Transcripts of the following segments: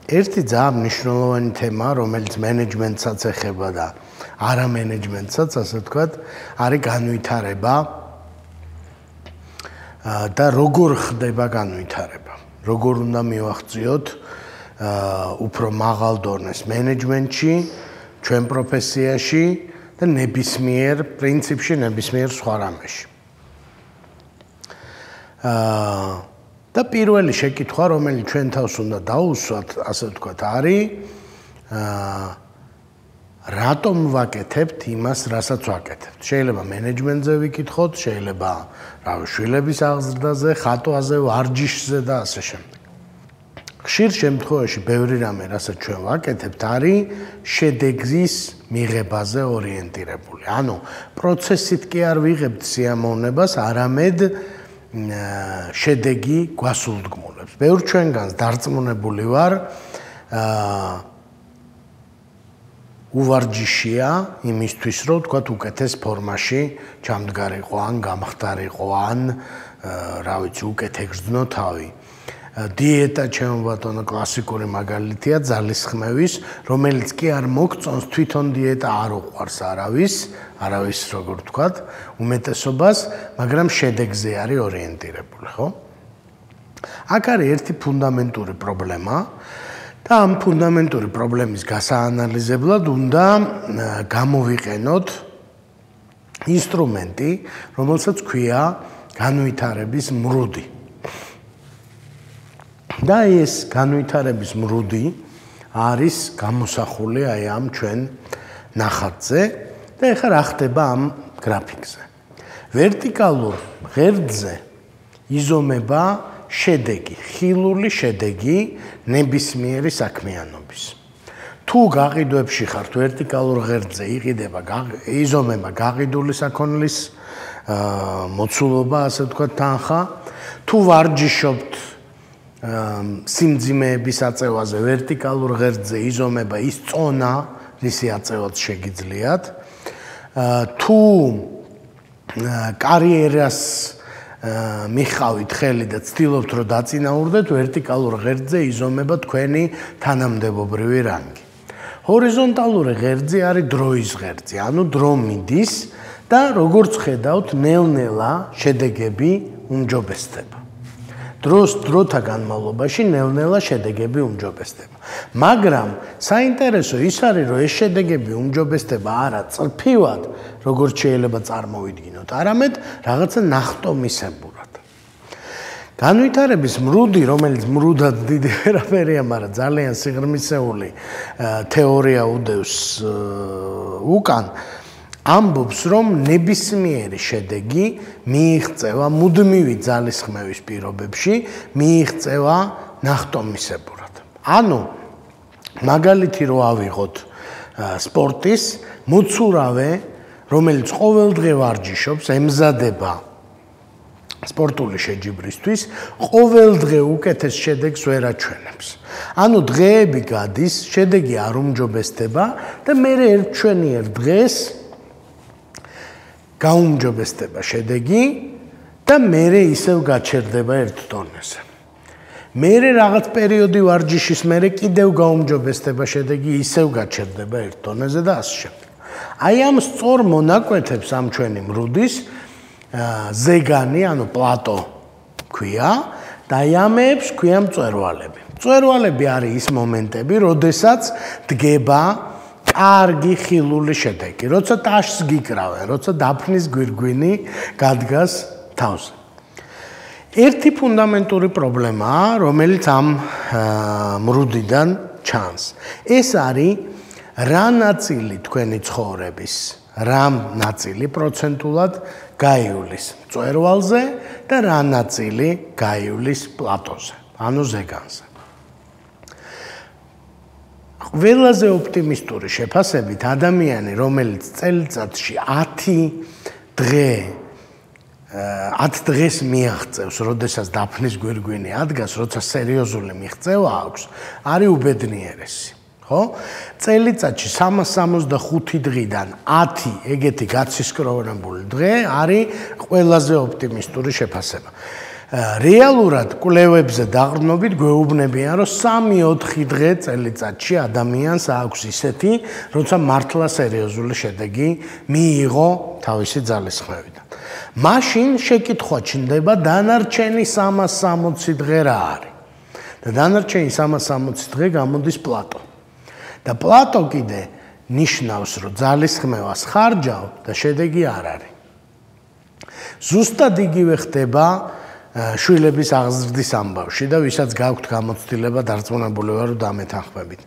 ერთი ძალიან მნიშვნელოვანი თემა, რომელიც მენეჯმენტსაც ეხება და არა მენეჯმენტსაც, ასე ვთქვათ, არის განვითარება და როგორ ხდება განვითარება. როგორ უნდა მივახციოთ უფრო მაღალ დონეს მენეჯმენტში, ჩვენ პროფესიაში და ნებისმიერ პრინციპში, ნებისმიერ სხვა რამეში. და პირველი შეკითხვა, რომელიც ჩვენ თავს უნდა დაუსვათ, ასე ვთქვათ, არის რატომ ვაკეთებთ იმას, რასაც ვაკეთებთ. შეიძლება მენეჯმენტზე ვიკითხოთ, შეიძლება შვილების აღზრდაზე, ხატვაზე, ვარჯიშზე და ასე შემდეგ. ხშირ შემთხვევაში ბევრი რამე, რასაც ჩვენ ვაკეთებთ, არის შედეგის მიღებაზე ორიენტირებული. ანუ პროცესით კი არ ვიღებთ სიამოვნებას, არამედ შედეგი გვასულდგმულებს. ბევრ ჩვენგანს დარწმუნებული ვარ, უვარჯიშია იმისთვის, რომ თქვათ უკეთეს ფორმაში ჩამდგარიყო, ან გამხდარიყო, ან რა ვიცი, უკეთ ეგრძნო თავი. დიეტა, ჩემო ბატონო, კლასიკური მაგალითია ძალისხმევის, რომელიც კი არ მოგწონს, თვითონ დიეტა არ უყვარს არავის როგორ ვთქვათ, უმეტესობას, მაგრამ შედეგზე არის ორიენტირებული, ხო? აქ არის ერთი ფუნდამენტური პრობლემა და ამ ფუნდამენტური პრობლემის გასაანალიზებლად უნდა გამოვიყენოთ ინსტრუმენტი, რომელსაც ქვია განვითარების მრუდი. და ეს განვითარების მრუდი არის გამოსახული აი ამ ჩვენ ნახატზე და ეხლა რა ხდება ამ გრაფიკზე. ვერტიკალურ ღერძზე იზომება შედეგი, ხილული შედეგი ნებისმიერი საქმიანობის. თუ გაყიდვებში ხართ, ვერტიკალურ ღერძზე იზომება გაყიდული საქონლის მოცულობა, ასე ვთქვათ, თანხა. თუ ვარჯიშობთ სიმძიმეების აწევაზე, ვერტიკალურ ღერძზე იზომება ის წონა, რისი აწევაც შეგიძლიათ. თუ კარიერას მიხავით ხელი და ცდილობთ, რომ დაწინაურდეთ, ვერტიკალურ ღერძზე იზომება თქვენი თანამდებობრივი რანგი. ჰორიზონტალური ღერძი არის დროის ღერძი, ანუ დრო მიდის და როგორც ხედავთ, ნელ-ნელა შედეგები უმჯობესდება. დროთა განმავლობაში ნელ-ნელა შედეგები უმჯობესდება. მაგრამ საინტერესო ის არის, რომ ეს შედეგები უმჯობესდება არა წრფივად, როგორც შეიძლება წარმოვიდგინოთ, არამედ რაღაცა ნახტომისებურად. განვითარების მრუდი, რომელიც მრუდად დიდი ვერაფერია, მაგრამ ძალიან სიღრმისეული თეორია უდევს უკან, ამბობს, რომ ნებისმიერი შედეგი მიიღწევა მუდმივი ძალისხმევის პირობებში, მიიღწევა ნახტომისებურად. ანუ მაგალითი რო ავიღოთ სპორტის, მოცურავე, რომელიც ყოველდღე ვარჯიშობს, ემზადება სპორტული შეჯიბრისთვის, ყოველდღე უკეთეს შედეგს ვერ აჩვენებს. ანუ დღეები გადის, შედეგი არ უმჯობესდება და მე ერთჩვენიერ დღეს გაუმჯობესდება შედეგი და მერე ისევ გაჩერდება ერთ დონეზე. მერე რაღაც პერიოდი ვარჯიშის მერე კიდევ გაუმჯობესდება შედეგი, ისევ გაჩერდება ერთ დონეზე და ასე შემდეგ. აი ამ სწორ მონაკვეთებს ამ ჩვენი მრუდის ზეგანი, ანუ პლატო ქვია და აი ამებს ქვია მწვერვალები. მწვერვალები არის ის მომენტები, როდესაც დგება კარგი ხილული შედეგი, როცა ტაშს გიკრავენ, როცა დაფნის გვირგვინი გადგას თავზე. ერთი ფუნდამენტური პრობლემაა, რომელიც ამ მრუდიდან ჩანს. ეს არის რა ნაწილი თქვენი ცხოვრების, რა ნაწილი პროცენტულად გაივლის მწვერვალზე და რა ნაწილი გაივლის პლატოზე, ანუ ზეგანზე. ყველაზე ოპტიმისტური შეფასებით ადამიანი, რომელიც წელიწადში 10 დღეს მიაღწევს, როდესაც დაფნის გვირგვინი ადგას, როცა სერიოზული მიღწევა აქვს, არის უბედნიერესი. ხო? წელიწადში 365 დღიდან 10 ეგეთი გაცისკრონებული დღე არის ყველაზე ოპტიმისტური შეფასება. რეალურად კვლევებზე დაყრდნობით გვეუბნებიან, რომ 3-4 დღე წელიწადში ადამიანს აქვს ისეთი, როცა მართლა სერიოზული შედეგი მიიღო თავისი ძალისხმევიდან. მაშინ შეკითხვა ჩნდება დანარჩენი 360 დღე რა არის. და დანარჩენი 360 დღე გამოდის პლატო. და პლატო კიდე ნიშნავს, რომ ძალისხმევას ხარჯავ და შედეგი არ არის. ზუსტად იგივე ხდება შვილების აღზრდის ამბავში და ვისაც გაქვთ გამოცდილება დარწმუნებული ვარ, რომ დამეთანხმებით.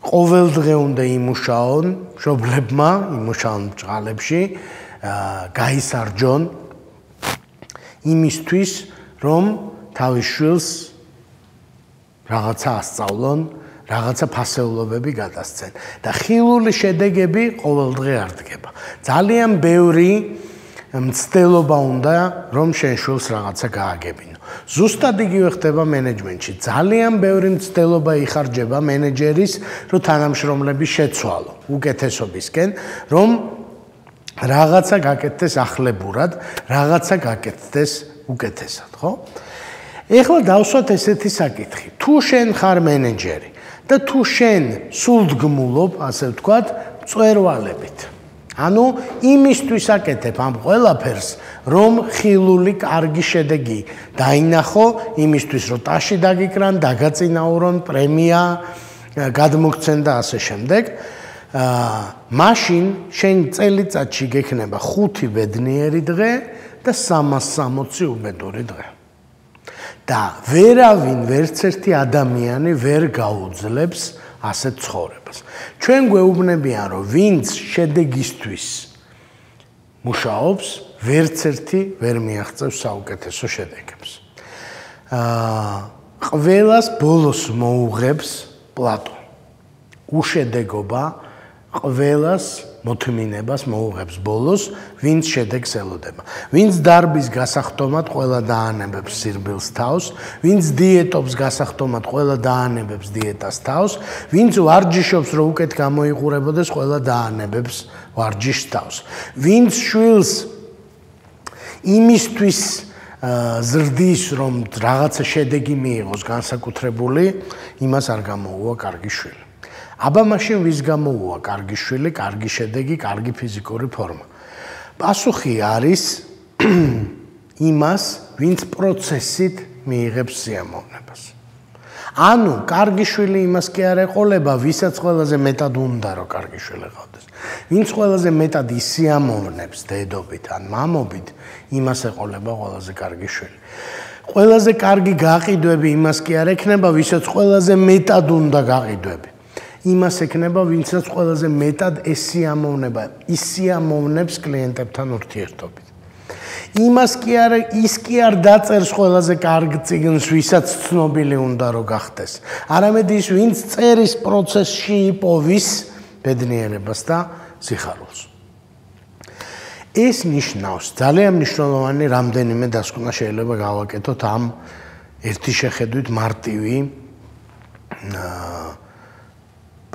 ყოველ დღე უნდა იმუშაონ, მშობლებმა იმუშაონ ბჭყალებში, გაისარჯონ იმისთვის, რომ თავის შვილს რაღაცა ასწავლონ, რაღაცა ფასეულობები გადასცენ და ხილული შედეგები ყოველ დღე არ დგება. ძალიან ბევრი მცდელობა უნდა, რომ შენ შვილს რაღაცა გააგებინო. ზუსტად იგივე ხდება მენეჯმენტში. ძალიან ბევრი მცდელობა იხარჯება მენეჯერის, რომ თანამშრომლები შეცვალო უკეთესობისკენ, რომ რაღაცა გაკეთდეს ახლებურად, რაღაცა გაკეთდეს უკეთესად, ხო? ეხლა დავსვათ ესეთი საკითხი. თუ შენ ხარ მენეჯერი და თუ შენ სულდგმულობ, ასე ვთქვათ, მწვერვალებით. ანუ იმისთვის აკეთებ ამ ყველაფერს, რომ ხილული კარგი შედეგი დაინახო, იმისთვის რომ ტაში დაგიკრან, დაგაწინაურონ, პრემია გადმოგცენ და ასე შემდეგ. მაშინ შენ წელიწადში გექნება 5 ბედნიერი დღე და 360 უბედური დღე. და ვერავინ, ვერც ერთი ადამიანი ვერ გაუძლებს ასეთ ცხოვრებას. ჩვენ გვეუბნებიან, რომ ვინც შედეგისთვის მუშაობს, ვერც ერთი ვერ მიაღწევს საუკეთესო შედეგებს. ყველას ბოლოს მოუღებს პლატო. უშედეგობა ყველას მოთმინებას მოუღებს ბოლოს, ვინც შედეგს ელოდება. ვინც დარბის გასახდომად ყველა დაანებებს სირბილს თავს, ვინც დიეტობს გასახდომად ყველა დაანებებს დიეტას თავს, ვინც ვარჯიშობს რომ უკეთ გამოიყურებოდეს ყველა დაანებებს ვარჯიშს თავს. ვინც შვილს იმისთვის ზრდის რომ რაღაცა შედეგი მიიღოს განსაკუთრებული, იმას არ გამოუვა კარგი შვილი. აბა მაშინ ვის გამოუვა კარგი შვილი, კარგი შედეგი, კარგი ფიზიკური ფორმა? პასუხი არის იმას, ვინც პროცესით მიიღებს სიამოვნებას. ანუ კარგი შვილი იმას კი არ ეყოლება, ვისაც ყველაზე მეტად უნდა რომ კარგი შვილი ყავდეს. ვინც ყველაზე მეტად ისიამოვნებს დედობით ან მამობით, იმას ეყოლება ყველაზე კარგი შვილი. ყველაზე კარგი გაყიდვები იმას კი არ ექნება, ვისაც ყველაზე მეტად უნდა გაყიდვები. იმას ექნება, ვინცაც ყველაზე მეტად ესიამოვნება, ისიამოვნებს კლიენტებთან ურთიერთობით. იმას კი არ, ის კი არ დაწერს ყველაზე კარგ წიგნს, ვისაც ცნობილი უნდა რომ გახდეს. არამედ ის, ვინც წერის პროცესში იპოვის ბედნიერებას და სიხარულს. ეს ნიშნავს, ძალიან მნიშვნელოვანი რამდენიმე დასკვნა შეიძლება გავაკეთოთ ამ ერთი შეხედვით მარტივი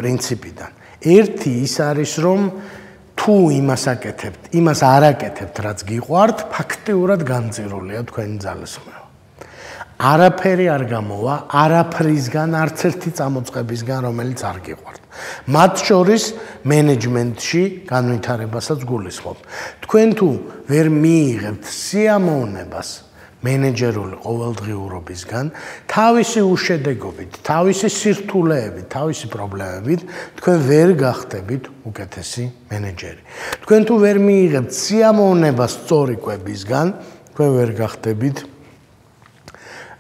პრინციპიდან. ერთი ის არის, რომ თუ იმას აკეთებთ, იმას არ აკეთებთ, რაც გიყვართ, ფაქტიურად განწირულია თქვენი ძალისხმევა. არაფერი არ გამოვა, არაფრისგან, არც ერთი წამოწყებისგან, რომელიც არ გიყვართ. მათ შორის მენეჯმენტში განვითარებასაც გულისხმობ. თქვენ თუ ვერ მიიღებთ სიამოვნებას მენეჯერული ყოველდღიურობისგან, თავისი უშედეგობით, თავისი სირთულეებით, თავისი პრობლემებით, თქვენ ვერ გახდებით უკეთესი მენეჯერი. თქვენ თუ ვერ მიიღებთ სიამოვნებას სწორი კვებისგან, თქვენ ვერ გახდებით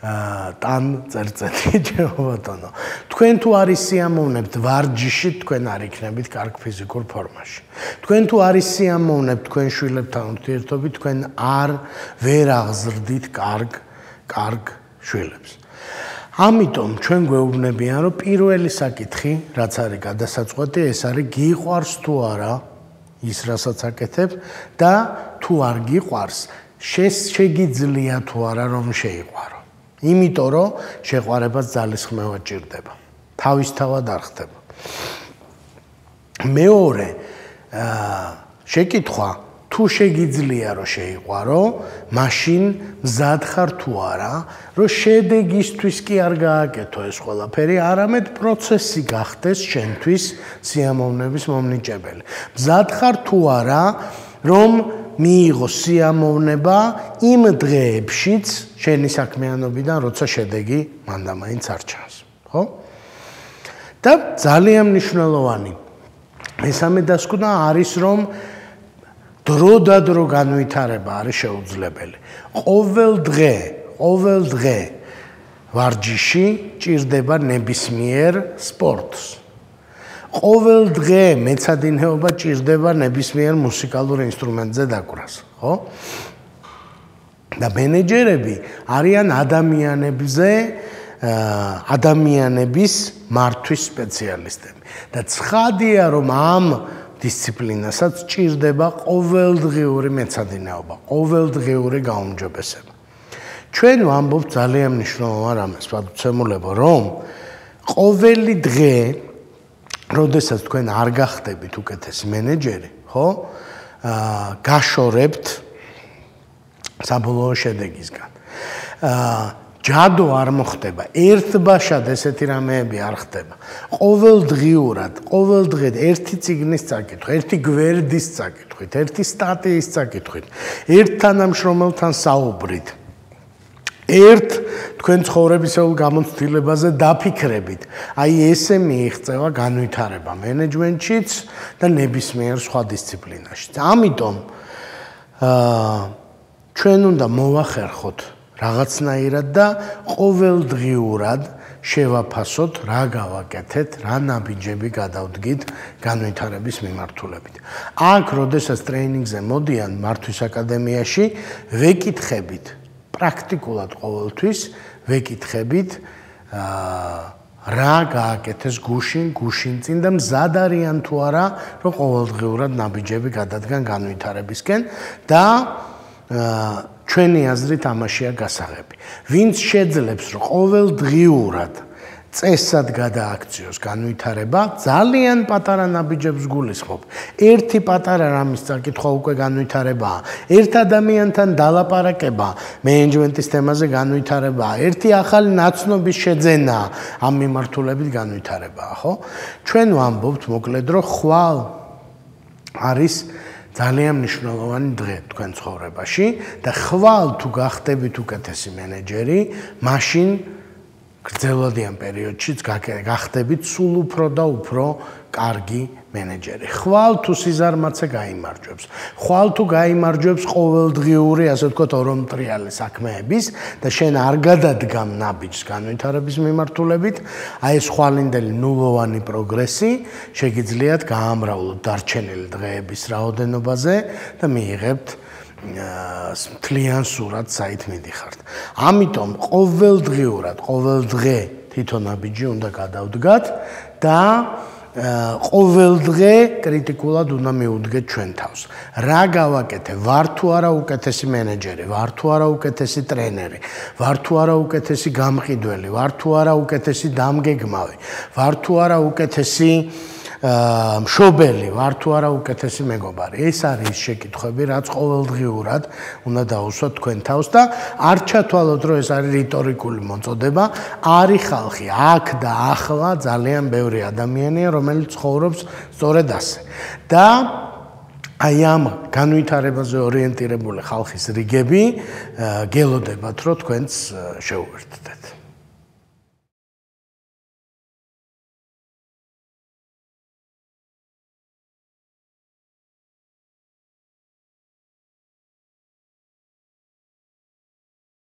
თან წერწეთი ჯეობატონო. თქვენ თუ არ ისიამოვნებთ ვარჯიში, თქვენ არ იქნებით კარგ ფიზიკურ ფორმაში. თქვენ თუ არ ისიამოვნებთ თქვენ შვილებთან ურთიერთობით, თქვენ ვერ აღზრდით კარგ შვილებს. ამიტომ ჩვენ გვეუბნებიან, რომ პირველი საკითხი, რაც არის გადასაწყვეტი, ეს არის გიყვარს თუ არა ის, რასაც აკეთებ და თუ არ გიყვარს, შეგიძლია თუ არა რომ შეიყვარო. იმიტომ რომ შეყვარებას ძალისხმევა ჭირდება. თავისთავად არ ხდება. მეორე შეკითხვა თუ შეგიძლია რომ შეიყვარო, მაშინ მზად ხარ თუ არა, რომ შედეგისთვის კი არ გააკეთო ეს ყველაფერი, არამედ პროცესი გახდეს შენთვის სიამოვნების მომნიჭებელი. მზად ხარ თუ არა, რომ მიიღო სიამოვნება იმ დღეებშიც შენი საქმიანობიდან, როცა შედეგი მანდამაინც არ ჩანს, ხო? და ძალიან მნიშვნელოვანი მესამე დასკვნა არის, რომ დრო განვითარება არის შეუძლებელი. ყოველ დღე ვარჯიში ჭირდება ნებისმიერ სპორტს. ყოველ დღე მეცადინეობა ჭირდება ნებისმიერ მუსიკალურ ინსტრუმენტზე დაკვრას, ხო? და მენეჯერები არიან ადამიანების მართვის სპეციალისტები. და ცხადია, რომ ამ დისციპლინასაც ჭირდება ყოველდღიური მეცადინეობა, ყოველდღიური გაუმჯობესება. ჩვენ ვამბობთ ძალიან მნიშვნელოვან რამეს, პატუცემულებო, რომ ყოველი დღე, როდესაც თქვენ არ გახდებით უკეთესი მენეჯერი, ხო? გაშორებთ საბოლოო შედეგისგან. ჯადო არ მოხდება, ერთბაშად ესეთი რამეები არ ხდება. ყოველდღიურად, ყოველ დღე ერთი წიგნის წაკითხვა, ერთი გვერდის წაკითხვით, ერთი სტატიის წაკითხვით, ერთ თანამშრომელთან საუბრით, ერთ თქვენ ცხოვრებისეულ გამოცდილებაზე დაფიქრებით. აი ესე მიიღწევა განვითარება მენეჯმენტშიც და ნებისმიერ სხვა დისციპლინაშიც. ამიტომ ჩვენ უნდა მოვახერხოთ რაღაცნაირად და ყოველდღიურად შევაფასოთ, რა გავაკეთეთ, რა ნაბიჯები გადავდგით განვითარების მიმართულებით. აქ, როდესაც ტრეინინგზე მოდიან მართვის აკადემიაში, ვეკითხებით პრაქტიკულად ყოველთვის, ვეკითხებით რა გააკეთეს გუშინ წინ და მზად არიან თუ არა, რომ ყოველდღიურად ნაბიჯები გადადგან განვითარებისკენ და ჩვენი აზრით ამაშია გასაღები. ვინც შეძლებს, რომ ყოველდღიურად წესად გადააქციოს განვითარება, ძალიან პატარა ნაბიჯებს გულისხმობ. ერთი პატარა რამის წაკითხვა უკვე განვითარებაა. ერთ ადამიანთან დალაპარაკება მენეჯმენტის თემაზე განვითარებაა. ერთი ახალი ნაცნობის შეძენა ამ მიმართულებით განვითარებაა, ხო? ჩვენ ვამბობთ მოკლედ, რომ ხვალ არის ძალიან მნიშვნელოვანი დღე თქვენ ცხოვრებაში და ხვალ თუ გახდებით უკეთესი მენეჯერი, მაშინ გრძელვადიან პერიოდშიც გახდებით სულ უფრო და უფრო კარგი მენეჯერი. ხვალ თუ სიზარმაცე გაიმარჯვებს, ხვალ თუ გაიმარჯვებს ყოველდღიური, ასე ვთქვათ, ორომტრიალი საქმეების და შენ არ გადადგამ ნაბიჯს განვითარების მიმართულებით, აი ეს ხვალინდელი ნულოვანი პროგრესი შეგიძლიათ გაამრავლოთ დარჩენილი დღეების რაოდენობაზე და მიიღებთ მთლიან სურათს საით მიდიხართ. ამიტომ ყოველდღიურად, ყოველ დღე თვითონ ნაბიჯი უნდა გადავდგათ და ყოველ დღე კრიტიკულად უნდა მიუდგეთ ჩვენ თავს. რა გავაკეთე? ვარ თუ არა უკეთესი მენეჯერი, ვარ თუ არა უკეთესი ტრენერი, ვარ თუ არა უკეთესი გამყიდველი, ვარ თუ არა უკეთესი დამგეგმავი, ვარ თუ არა უკეთესი მშობელი, ვარ თუ არა უკეთესი მეგობარი. ეს არის შეკითხვები, რაც ყოველდღიურად უნდა დაუსვათ თქვენ თავს და არ ჩათვალოთ, რომ ეს არის რიტორიკული მოწოდება. არის ხალხი აქ და ახლა ძალიან ბევრი ადამიანია, რომელიც ცხოვრობს სწორედ ასე. და აი ამ განვითარებაზე ორიენტირებული ხალხის რიგები გელოდებათ, რომ თქვენც შეუერთდეთ.